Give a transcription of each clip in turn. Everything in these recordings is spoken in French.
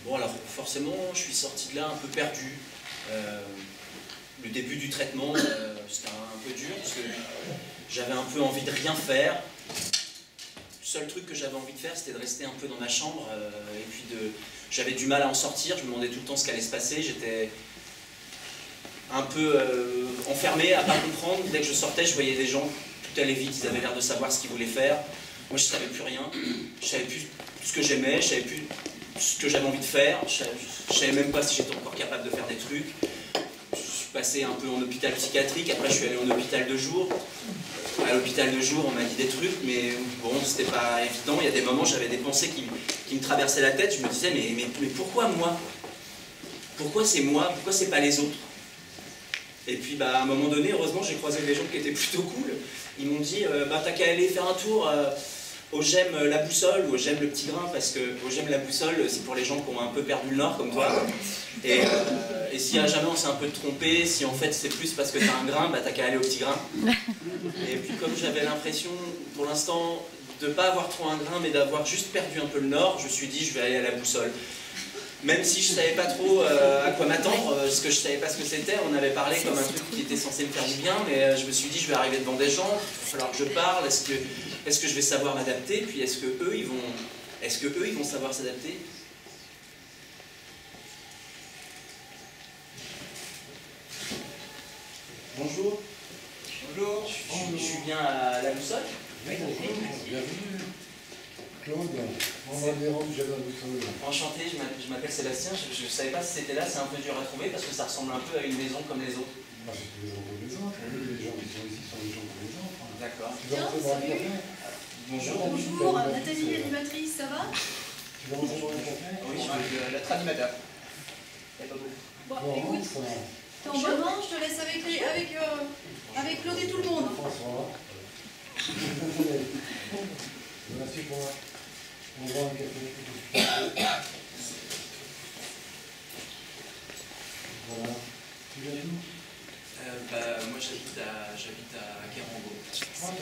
Bon, alors forcément, je suis sorti de là un peu perdu. Le début du traitement, c'était un peu dur parce que j'avais un peu envie de rien faire. Le seul truc que j'avais envie de faire, c'était de rester un peu dans ma chambre. Et puis j'avais du mal à en sortir. Je me demandais tout le temps ce qu'allait se passer. J'étais un peu enfermé, à pas comprendre. Dès que je sortais, je voyais des gens, tout allait vite. Ils avaient l'air de savoir ce qu'ils voulaient faire. Moi, je savais plus rien. Je savais plus ce que j'aimais. Je savais plus ce que j'avais envie de faire. Je savais même pas si j'étais encore capable de faire des trucs. Je suis passé un peu en hôpital psychiatrique, après je suis allé en hôpital de jour. À l'hôpital de jour, on m'a dit des trucs, mais bon, c'était pas évident. Il y a des moments, j'avais des pensées qui me traversaient la tête. Je me disais, mais pourquoi moi? Pourquoi c'est moi? Pourquoi c'est pas les autres? Et puis, bah, à un moment donné, heureusement, j'ai croisé des gens qui étaient plutôt cool. Ils m'ont dit, bah, t'as qu'à aller faire un tour au GEM La Boussole ou au GEM Le Petit Grain, parce que au GEM La Boussole, c'est pour les gens qui ont un peu perdu le nord, comme toi. Et si jamais on s'est un peu trompé, si en fait c'est plus parce que t'as un grain, bah t'as qu'à aller au Petit Grain. Et puis comme j'avais l'impression, pour l'instant, de ne pas avoir trop un grain, mais d'avoir juste perdu un peu le nord, je me suis dit, je vais aller à La Boussole. Même si je ne savais pas trop à quoi m'attendre, parce que je ne savais pas ce que c'était, on avait parlé comme un truc qui était censé me faire du bien, mais je me suis dit, je vais arriver devant des gens, il va falloir que je parle, est-ce que je vais savoir m'adapter, puis est-ce que eux ils vont savoir s'adapter? Bonjour. Bonjour. Je suis bien à La Boussole. Oui, bonjour. Bienvenue. Claude, on va les rendre déjà La Boussole. Enchanté, je m'appelle Sébastien. Je ne savais pas si c'était là, c'est un peu dur à trouver parce que ça ressemble un peu à une maison comme les autres. Bah, c'est tous les gens comme les autres. Les gens qui sont ici sont les gens comme les autres. D'accord. Tu vas rentrer dans le café? Bonjour. Bonjour, Nathalie, animatrice, ça va? Tu vas rentrer dans le café? Oui, je suis notre animateur. Il n'y a pas beaucoup. Bon, Non, écoute, ça. t'es en bon moment, je te laisse avec Claude et tout le monde. François. Merci pour moi. On va un café. Voilà. Tu viens d'où? Moi j'habite à Kérango. Ah, t'as pas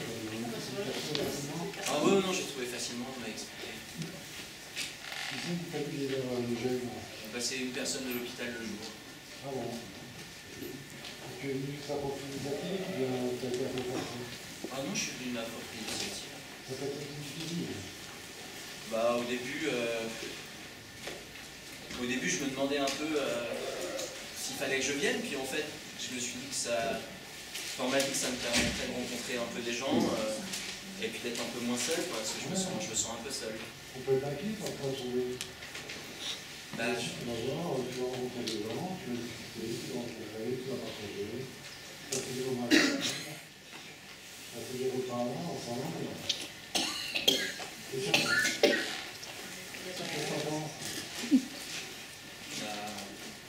de Ah oui, non, j'ai trouvé facilement, on m'a expliqué. Qui c'est qui t'a payé le gène? C'est une personne de l'hôpital le jour. Ah bon. Tu es venu ça pour une initiative ou bien t'as été un peu forcé? Ah non, je suis venu de ma propre initiative. Ça peut être difficile. Au début, je me demandais un peu s'il fallait que je vienne, puis en fait, je me suis dit que ça, on m'a dit que ça me permettrait de rencontrer un peu des gens, et puis d'être un peu moins seul, parce que je me sens un peu seul. On peut être inquiet quand on va trouver. Bah, Tu vas rencontrer des gens, tu vas discuter, tu vas rencontrer, tu vas partager. Ça fait des moments ça fait des repas là, ensemble. C'est ça. Qu'est-ce que t'en penses?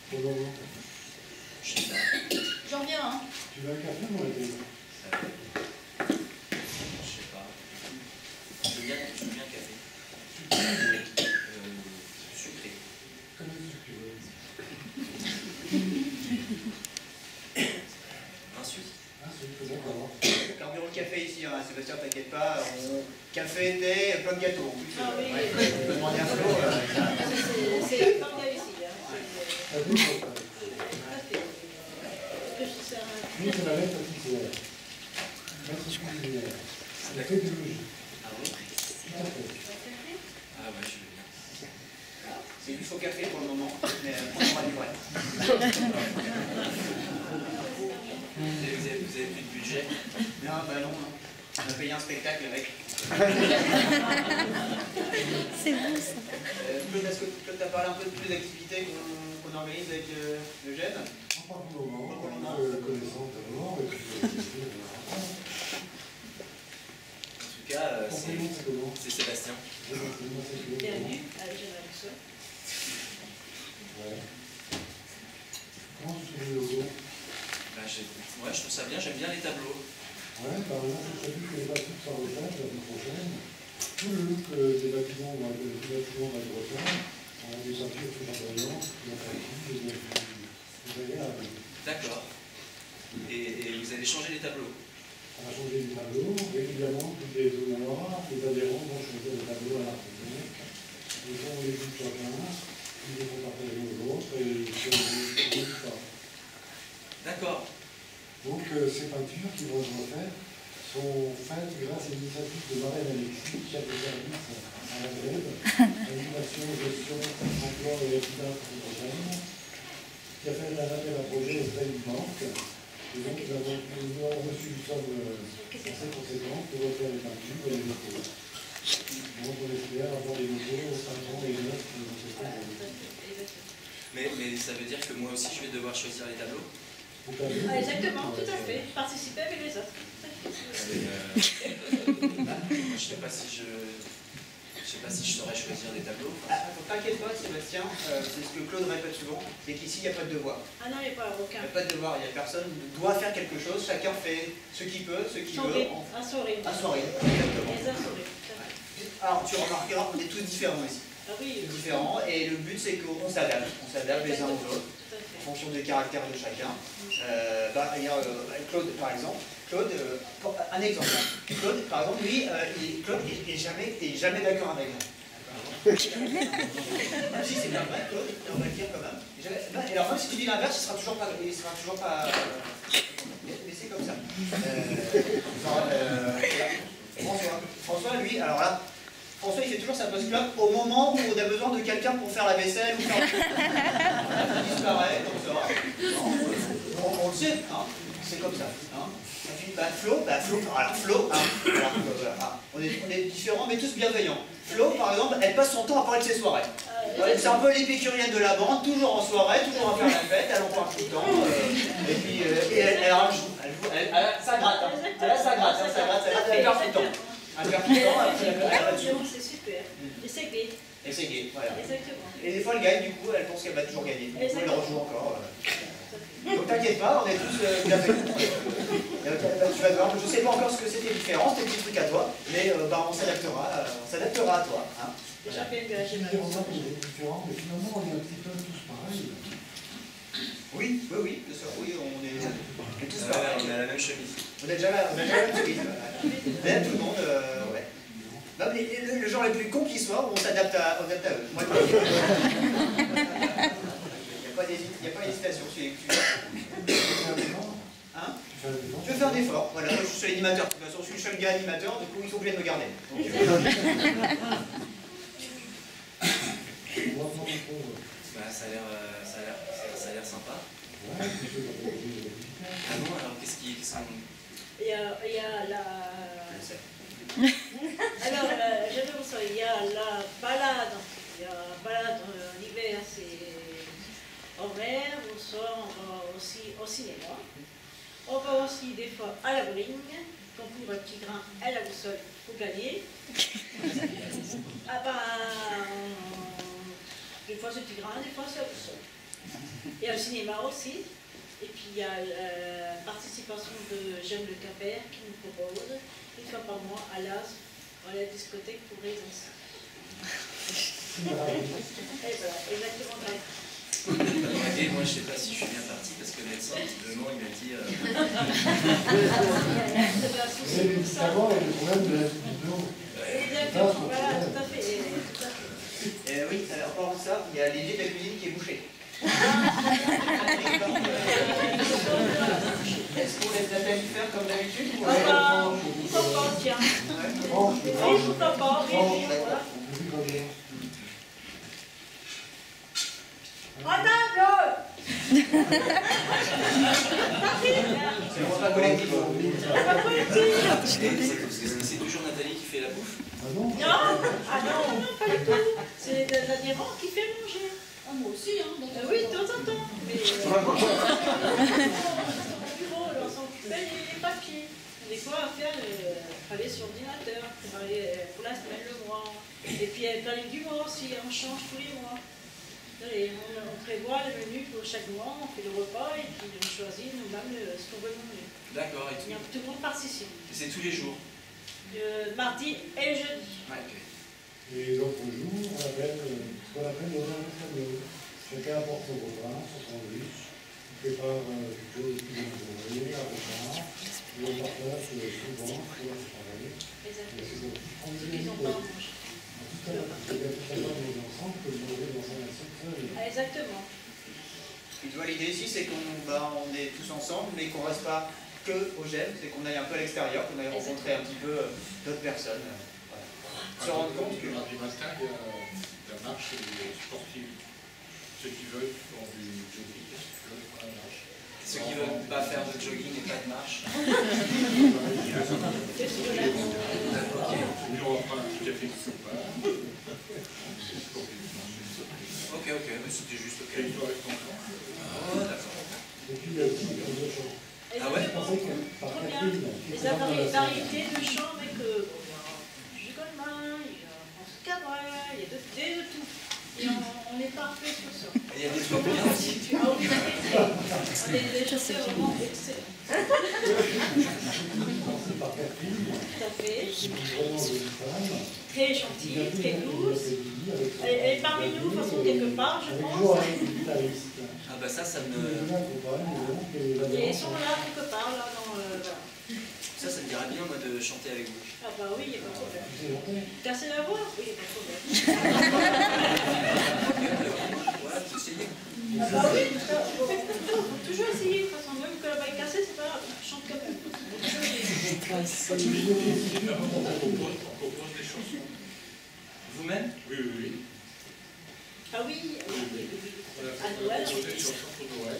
Pour le moment. Je sais pas. J'en reviens, hein. Tu veux un café ou un thé? Je sais pas. Je veux bien un café. Sucré. Comme tu veux. Un sucre. Ah, c'est d'accord. Carburant de café ici, hein, Sébastien, t'inquiète pas. Café, thé, plein de gâteaux. En plus, Ah oui. on peut demander un flot. C'est la part ici, hein. Ah, oui, oui, c'est la lettre officielle. Lettre officielle. C'est la pédagogie. Ah oui? Tout à fait. Ah ouais, je veux bien. C'est du faux café pour le moment, mais on va livrer. Vous avez plus de budget? Non, bah non, non. On a payé un spectacle avec. C'est bon ça. Claude, est-ce que tu as parlé un peu de toutes les activités qu'on organise avec le GEM? Pas pour le moment. On est connaissant d'abord. En tout cas, c'est Sébastien. Bienvenue à la Boussole. Ouais. Comment tu trouves le logo? Ouais, je trouve ça bien, j'aime bien les tableaux. Ouais, bah là, c'est prévu que les bâtiments soient refaits l'année prochaine. Tout le look des bâtiments va être refait. On a des peintures tout chatoyantes, plus agréables. D'accord. Et vous allez changer les tableaux? On a changé les tableaux régulièrement, tous les 2 mois. Les adhérents vont changer les tableaux à l'architecte. Ils font les bouts chacun. Ils les conseil du banque. Et donc, nous avons reçu une somme assez conséquente pour refaire les peintures et les locaux. Donc, on espère avoir des locaux au 5 ans et 9 qui vont se faire. Mais ça veut dire que moi aussi je vais devoir choisir les tableaux? Exactement, tout à fait. Participer avec les autres. Je sais pas si je saurais choisir des tableaux. T'inquiète pas, Sébastien, c'est ce que Claude répète souvent, c'est qu'ici, il n'y a pas de devoir. Ah non, il n'y a pas aucun. Il n'y a pas de devoir, il y a personne doit faire quelque chose, chacun fait ce qu'il peut, ce qu'il veut. Un sourire. Un sourire, exactement. Les un sourire. Alors, tu remarqueras, on est tous différents ici. Ah oui. Tous différents, et le but, c'est qu'on s'adapte. On s'adapte les uns aux autres, Tout à fait. en fonction des caractères de chacun. Il y a Claude, par exemple. Claude, un exemple. Claude, par exemple, lui, Claude n'est jamais d'accord avec moi. Si, c'est bien vrai, Claude, on va le dire quand même. Et alors, même si tu dis l'inverse, il sera toujours pas. Mais c'est comme ça. François, lui, alors là, François, il fait toujours sa post club au moment où on a besoin de quelqu'un pour faire la vaisselle ou faire. Il disparaît, comme ça. On le sait, hein. C'est comme ça. Hein. Et puis, Flo, on est différents, mais tous bienveillants. Flo, par exemple, elle passe son temps à parler de ses soirées. C'est un peu l'épicurienne de la bande, toujours en soirée, toujours à faire la fête, elle en parle tout le temps. Et puis, ça gratte, hein. Ça gratte, elle perd tout le temps. Elle perd tout le temps, C'est super. Et c'est gay. et c'est gay, voilà. Exactement. Et des fois, elle gagne, du coup, elle pense qu'elle va toujours gagner. Du coup, elle rejoue encore. Donc t'inquiète pas, on est tous bienveillants. Tu vas voir, je ne sais pas encore ce que c'est tes différences, tes petits trucs à toi, mais on s'adaptera à toi. Hein. Déjà bien engagé. On voit qu'on est différents, mais finalement, on est un petit peu tous pareils. Oui, bien sûr, oui, on est tous pareils. On a la même chemise. On a déjà la même chemise. Mais tout le monde, ouais. Non, mais le genre le plus con qui soit, on s'adapte à eux. Moi, il n'y a pas d'hésitation. Hein? Je vais faire d'efforts. Voilà, moi je suis animateur. De toute façon, je suis le seul gars animateur, du coup ils sont obligés de me garder. Donc, ça a l'air sympa. Ah non, alors qu'est-ce qu'on... Il y a la... Alors, je vais vous dire, il y a la balade. Il y a la balade l'hiver, c'est horaire. Au soir, on va aussi au cinéma. On va aussi des fois à la bowling. Concours à petit grain à la boussole pour gagner. Des fois c'est petit grain, des fois c'est la boussole. Il y a le cinéma aussi. Et puis il y a la participation de Jeanne Le Capert qui nous propose une fois par mois à l'AS, à la discothèque pour les anciens. Et voilà, exactement. Et moi je sais pas si je suis bien parti parce que le médecin visiblement il m'a dit D'abord, il y a le problème de la vidéo. Exactement, voilà, tout à fait. oui, alors par rapport à ça, il y a l'idée de la cuisine qui est bouchée. Est-ce qu'on laisse la taille faire comme d'habitude ou Pourquoi pas, tiens. Oui, pourquoi pas, oui, voilà. En table! C'est le repas collectif. c'est toujours Nathalie qui fait la bouffe. Ah non? Non, pas du tout. C'est l'adhérent qui fait manger. Ah, moi aussi, hein. Donc, Oui, de temps en temps. Mais au bureau, on s'occupait les papiers. Des fois, à faire, travailler sur ordinateur, travailler pour la semaine, le mois. Et puis, elle planifie du mois aussi, on change tous les mois. Et on prévoit le menu pour chaque mois, on fait le repas et puis on choisit nous-mêmes ce qu'on veut manger. D'accord, et Tout le monde participe. c'est tous les jours. Le mardi et le jeudi. Ouais, ok. Et l'autre jour, on appelle ce qu'on appelle l'horaire espagnol. Chacun apporte son repas, son sandwich, on prépare quelque chose qui vient de journée, un repas, et on partage souvent, c'est pareil. Exactement. C'est Ceux qui n'ont pas à manger. tout à l'heure, manger ensemble que de manger dans un assiette seul. Exactement. Tu vois, l'idée ici, c'est qu'on est tous ensemble, mais qu'on ne reste pas que au GEM, c'est qu'on aille un peu à l'extérieur, qu'on aille rencontrer un petit peu d'autres personnes. Voilà. Se rendre compte que... Mardi matin, il y a la marche sportive. Ceux qui veulent font du jogging, ceux qui veulent font la marche. Qu'est-ce c'était juste Et il faut avec ton camp. Oh, d'accord. Et puis il y a aussi des chants. Ah ouais? Je pensais que par Trop bien. Catherine, qui Les était dans la variétés de chants avec Jules Goldman, il y a François Cabrel, il y a de tout. Et on est parfait sur ça. Il y a des trucs bien aussi. Ah oui, on est des chanteurs vraiment excellents. commencé par Catherine, Tout à fait. qui est vraiment jolie femme. Très gentille, très douce. Elle est parmi nous, de toute façon, quelque part, je Avec pense. Joël, le guitariste. Ah bah ça Qui me... est là, compagne, donc, et la Et ils danse. sont là, quelque part, là, dans le... Voilà. Ça me dirait bien, moi, de chanter avec vous. Ah bah oui, il n'y a pas de problème. Tu sais chanter? Casser la voix? Oui, il n'y a pas de problème. Voilà, vous essayez. Ah bah oui, faut toujours essayer, de toute façon, même que la baille cassée, c'est pas grave, chante quand même. On compose des chansons. Vous-même? Oui, oui, oui. Ah oui, oui, oui, oui. On a À Noël, composé des chansons pour Noël.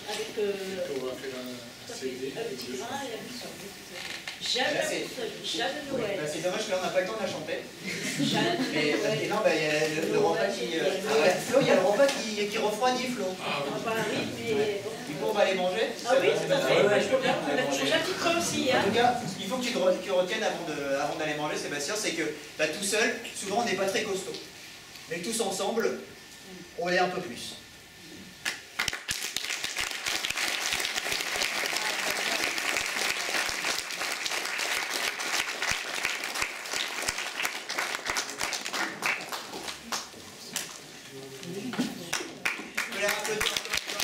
avec On va faire un CD. un petit grain et la boussole. J'aime Là, la c'est- boussole, j'aime le Oui, Noël. bah, c'est dommage que là on n'a pas le temps de la chanter. J'aime le Et Noël. non, bah, il y a le repas qui. Ah ouais, Flo, il y a le repas qui refroidit Flo. Ah Ah oui. bah oui, mais bon. Du coup, on va aller manger. Ah oui, C'est tout à pas fait. ouais, Bah, je je veux peux bien bien. aller manger. J'ai un petit creux aussi, En hein. tout cas, il faut que tu retiennes avant d'aller manger, Sébastien, c'est que bah, tout seul, souvent on n'est pas très costaud. Mais tous ensemble, on est un peu plus. Je peux les applaudir encore une fois.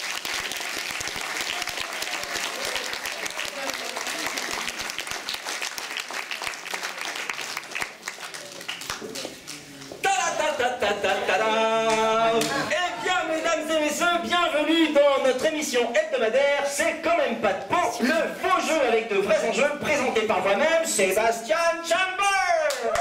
Ta-da-ta-ta-ta-ta-ta. Eh bien, mesdames et messieurs, bienvenue dans notre émission hebdomadaire C'est quand même pas de peau, le faux jeu avec de vrais enjeux, présenté par moi-même, Sébastien Chamber.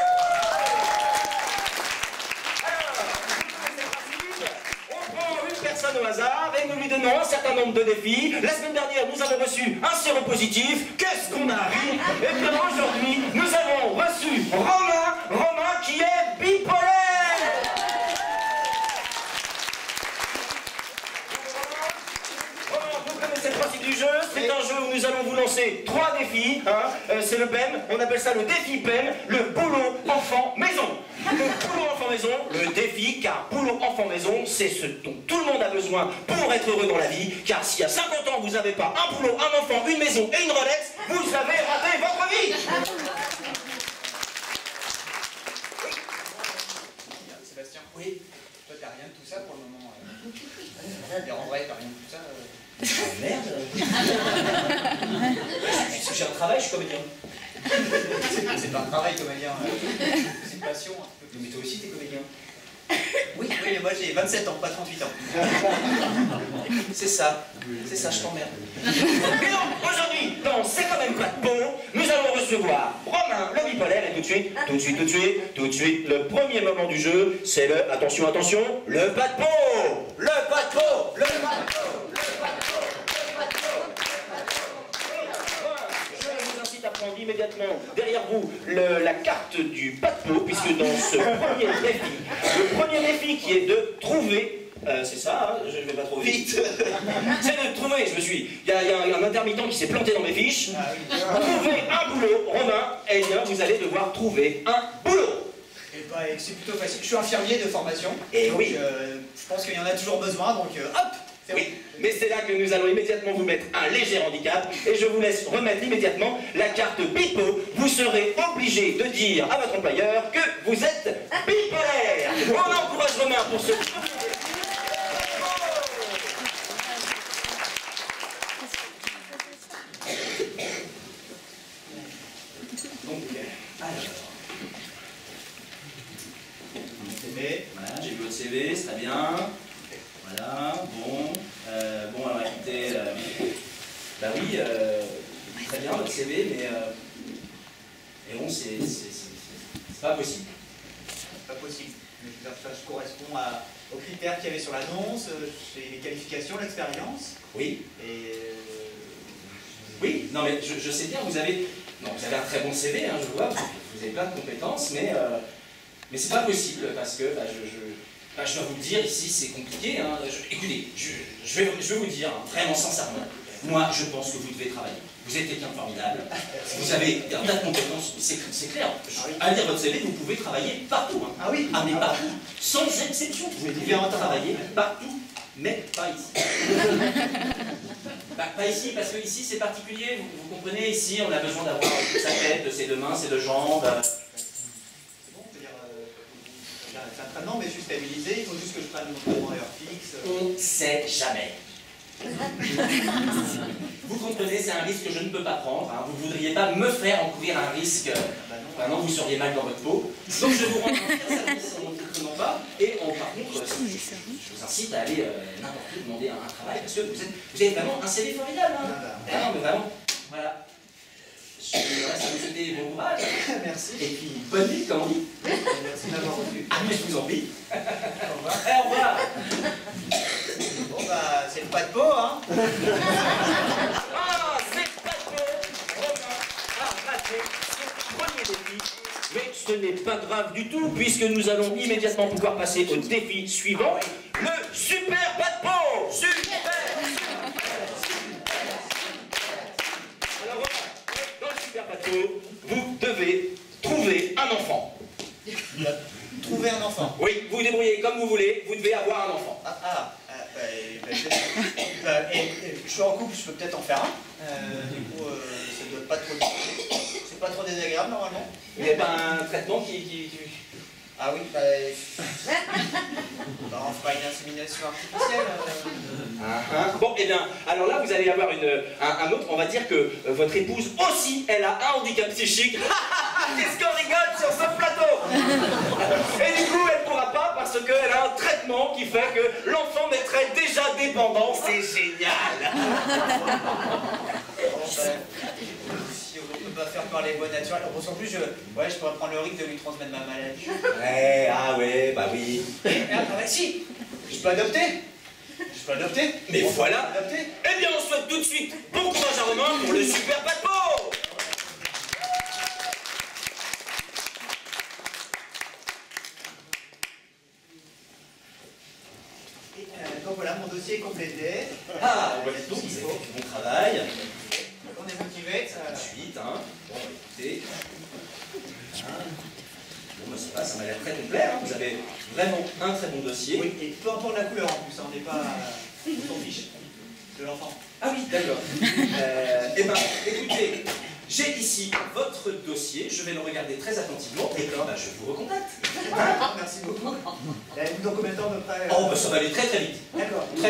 On prend une personne au hasard et nous lui donnons un certain nombre de défis. La semaine dernière, nous avons reçu un séropositif. Qu'est-ce qu'on a ri? Et bien aujourd'hui, nous avons reçu Romain qui est bipolaire. Vous connaissez le principe du jeu, c'est un jeu où nous allons vous lancer 3 défis, c'est le PEM, on appelle ça le défi PEM, le boulot enfant maison. Le boulot enfant maison, le défi, car boulot enfant maison, c'est ce dont tout le monde a besoin pour être heureux dans la vie, car si à 50 ans vous n'avez pas un boulot, un enfant, une maison et une Rolex, vous avez raté votre vie. Sébastien, oui. Toi, t'as rien de tout ça pour le moment. Et en vrai, t'as rien de tout ça. Merde. J'ai un travail, je suis comédien. C'est pas un travail comédien. C'est une passion. Un peu. Mais toi aussi, t'es comédien. Oui, mais moi j'ai 27 ans, pas 38 ans. C'est ça, je t'emmerde. Et donc, aujourd'hui, dans C'est quand même pas de peau, nous allons recevoir Romain, le bipolaire, et tout de suite, le premier moment du jeu, c'est le, attention, le pas de peau. Le pas de peau, le pas de peau, Je vous incite à prendre immédiatement derrière vous la carte du pas de peau, puisque dans ce le premier défi qui est de trouver, c'est ça, hein, je ne vais pas trop vite, c'est de trouver, il y a un intermittent qui s'est planté dans mes fiches, trouver un boulot, Romain, eh bien vous allez devoir trouver un boulot. Et bah, c'est plutôt facile. Je suis infirmier de formation. Et donc, oui. Je pense qu'il y en a toujours besoin, donc hop, c'est Oui, mais c'est là que nous allons immédiatement vous mettre un léger handicap et je vous laisse remettre immédiatement la carte Bipo. Vous serez obligé de dire à votre employeur que vous êtes bipolaire. On encourage Romain pour ce... Donc, alors... CV. Voilà, j'ai vu votre CV, c'est très bien. Voilà, bon. Bon, alors écoutez, bah oui, très bien votre CV, mais bon, c'est pas possible. Pas possible. Mais je veux dire, ça correspond aux critères qu'il y avait sur l'annonce, les qualifications, l'expérience. Oui, Et oui, non mais je sais bien, vous avez un très bon CV, hein, je vois, vous avez plein de compétences, mais c'est pas possible parce que bah, Bah, je dois vous le dire, ici c'est compliqué. Hein. Écoutez, je vais vous dire, hein, vraiment sincèrement, moi je pense que vous devez travailler. Vous êtes quelqu'un de formidable, vous avez un tas de compétences, c'est clair. À lire votre CV, vous pouvez travailler partout. Hein. Ah oui. Ah mais partout, sans exception. Vous pouvez travailler partout, mais pas ici. Bah, pas ici, parce que ici c'est particulier, vous comprenez, ici on a besoin d'avoir sa tête, ses deux mains, ses deux jambes. C'est bon, je veux dire, c'est un traitement, mais je suis stabilisé, il faut juste que je prenne mon traitement à heure fixe. On sait jamais. Vous comprenez, c'est un risque que je ne peux pas prendre. Hein. Vous ne voudriez pas me faire encourir un risque. Maintenant, vous seriez mal dans votre peau. Donc, je vous rends un service en n'en pas. Et par contre, je vous incite à aller n'importe où demander un travail. Parce que vous avez vraiment un CV formidable. Hein. Ah non, mais vraiment. Voilà. Je reste à vous souhaiter bon courage. Merci. Et puis, bonne nuit, comme on dit. Merci de m'avoir reçu. Ah, mais je vous en prie. Au revoir. Au revoir. Bon, bah, c'est le pas de peau, hein. Ah, c'est pas trop. Romain a raté son premier défi. Mais ce n'est pas grave du tout, puisque nous allons immédiatement pouvoir passer au défi suivant, le super pas de peau. Super. Alors voilà, dans le super pas de peau, vous devez trouver un enfant. Trouver un enfant. Oui, vous vous débrouillez comme vous voulez, vous devez avoir un enfant. Je suis en couple, je peux peut-être en faire un. Du coup, ça doit pas trop. C'est pas trop désagréable normalement. Vous n'avez pas un traitement qui... Ah oui, bah, on fera une insémination artificielle. Bon, et bien, alors là, vous allez avoir un autre, on va dire que votre épouse aussi, elle a un handicap psychique. Qu'est-ce qu'on rigole sur ce plateau? Et du coup, elle ne pourra pas parce qu'elle a un traitement qui fait que l'enfant naîtrait déjà dépendant. C'est génial. Bon, si on ne peut pas faire par les voies naturelles, en plus, je pourrais prendre le risque de lui transmettre ma maladie. Ouais, ah ouais, bah oui. Ah bah si, je peux adopter. Je peux adopter. Mais voilà. Adopter. Eh bien, on souhaite tout de suite bon courage à Romain pour le super pas de peau. Donc voilà, mon dossier est complété. Ah, donc vous avez fait du bon travail. On est motivé. Tout de suite, hein. Bon, écoutez. Hein. Bon, bah, c'est pas, ça m'a l'air très complet, hein. Vous avez vraiment un très bon dossier. Oui, et peu importe la couleur en plus, on n'est pas. On s'en fiche de l'enfant. Ah oui, d'accord. Eh bien, écoutez, j'ai ici votre dossier, je vais le regarder très attentivement, et là, bah, je vous recontacte. Merci beaucoup. Dans combien de temps à peu près Oh, bah, ça va aller très très vite. D'accord. Très